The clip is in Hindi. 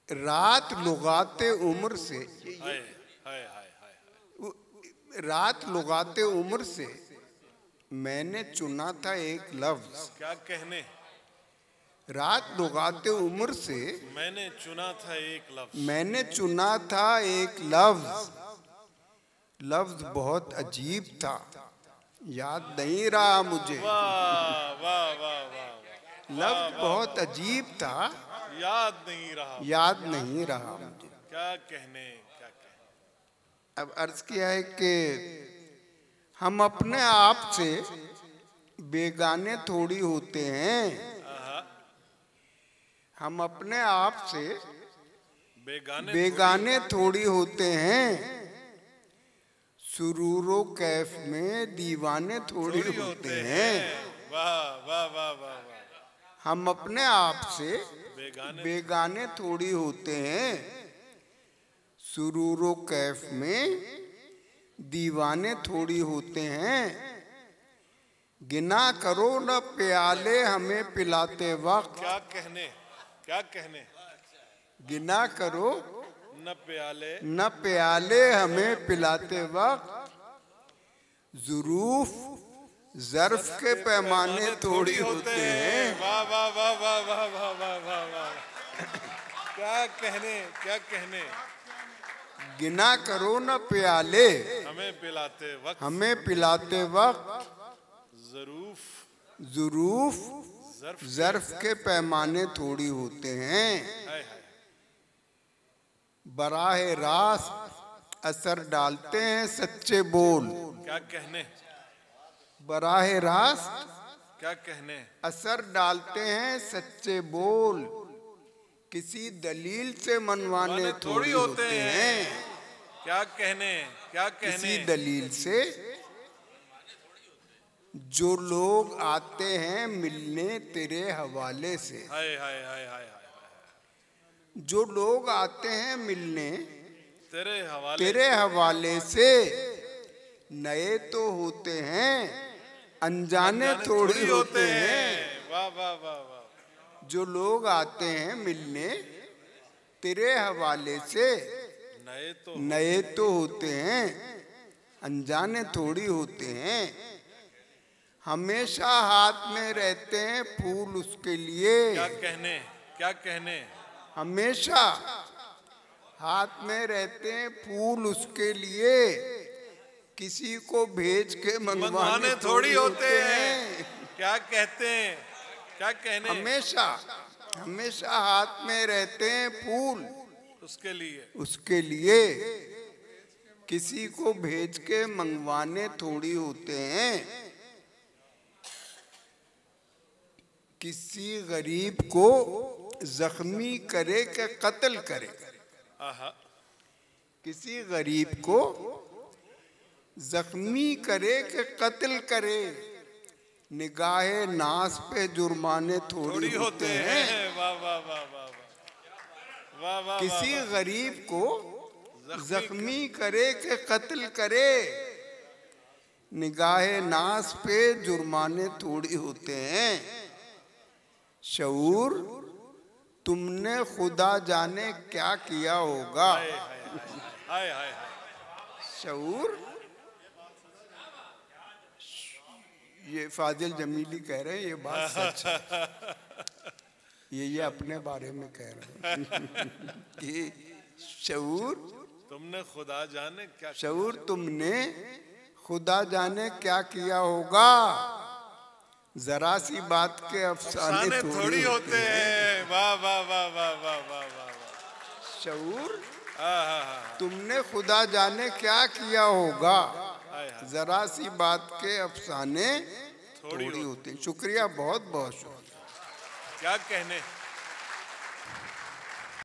रात लुगाते उम्र से, रात लुगाते उम्र से मैंने चुना था एक लफ्ज। क्या कहने? रात लुगाते उम्र से मैंने चुना था एक लफ्ज। मैंने चुना था एक लफ्ज। लफ्ज बहुत अजीब था, याद नहीं रहा मुझे। वाह वाह वाह वाह। लफ्ज बहुत अजीब था, याद नहीं रहा। याद नहीं रहा मुझे। क्या कहने, क्या कहने। अब अर्ज किया है कि हम अपने आप से बेगाने थोड़ी होते हैं। हम अपने आप से बेगाने थोड़ी होते हैं। सुरूरो कैफ में दीवाने थोड़ी होते हैं। वाह वाह वाह वाह वाह। हम अपने आप से बेगाने थोड़ी होते हैं। सुरूरो कैफ में दीवाने थोड़ी होते हैं। गिना करो न प्याले हमें पिलाते वक्त। क्या कहने, क्या कहने। गिना करो न प्याले हमें पिलाते वक्त। ज़ुरूफ ज़र्फ के पैमाने थोड़ी होते हैं। वाह वाह वाह वाह वाह वाह वाह वाह वाह। क्या कहने, क्या कहने। गिना करो न प्याले हमें पिलाते वक्त। ज़ुरूफ ज़र्फ के पैमाने थोड़ी होते हैं। बराह रास्त असर डालते हैं सच्चे बोल। क्या कहने। बराह रास्त क्या कहने। असर डालते हैं सच्चे बोल। किसी दलील से मनवाने थोड़ी होते हैं। क्या कहने, क्या कहने। किसी दलील से जो लोग आते हैं मिलने तेरे हवाले से। हाय हाय हाय हाय। जो लोग आते हैं मिलने तेरे हवाले से। नए तो होते हैं अनजाने थोड़ी होते हैं। वाह वाह वाह वाह। जो लोग आते हैं मिलने तेरे हवाले से। नए तो होते हैं अनजाने थोड़ी होते हैं। हमेशा हाथ में रहते हैं फूल उसके लिए। क्या कहने, क्या कहने। हमेशा हाथ में रहते हैं फूल उसके लिए। किसी को भेज के मंगवाने थोड़ी होते हैं। क्या कहते हैं, क्या कहने। हमेशा हाथ में रहते हैं फूल उसके लिए। किसी को भेज के मंगवाने थोड़ी होते हैं। किसी गरीब को जख्मी करे के कत्ल करे। किसी गरीब को जख्मी करे के कत्ल करे। निगाहे नास पे जुर्माने थोड़ी होते हैं। वाह वाह वाह वाह वाह वाह। किसी गरीब को जख्मी करे के कत्ल करे। निगाहे नास पे जुर्माने थोड़ी होते हैं। शऊर तुमने खुदा जाने क्या किया होगा। शऊर, ये फाजिल जमीली कह रहे हैं, ये बात सच है। ये अपने बारे में कह रहे हैं कि शऊर तुमने खुदा जाने क्या। शऊर तुमने खुदा जाने क्या किया होगा। जरा सी बात के अफसाने थोड़ी होते हैं। वाह वाह वाह वाह वाह वाह वाह। शऊर तुमने खुदा जाने क्या किया होगा। जरा सी बात के अफसाने थोड़ी होते हैं। शुक्रिया, बहुत बहुत शुक्रिया। क्या कहने।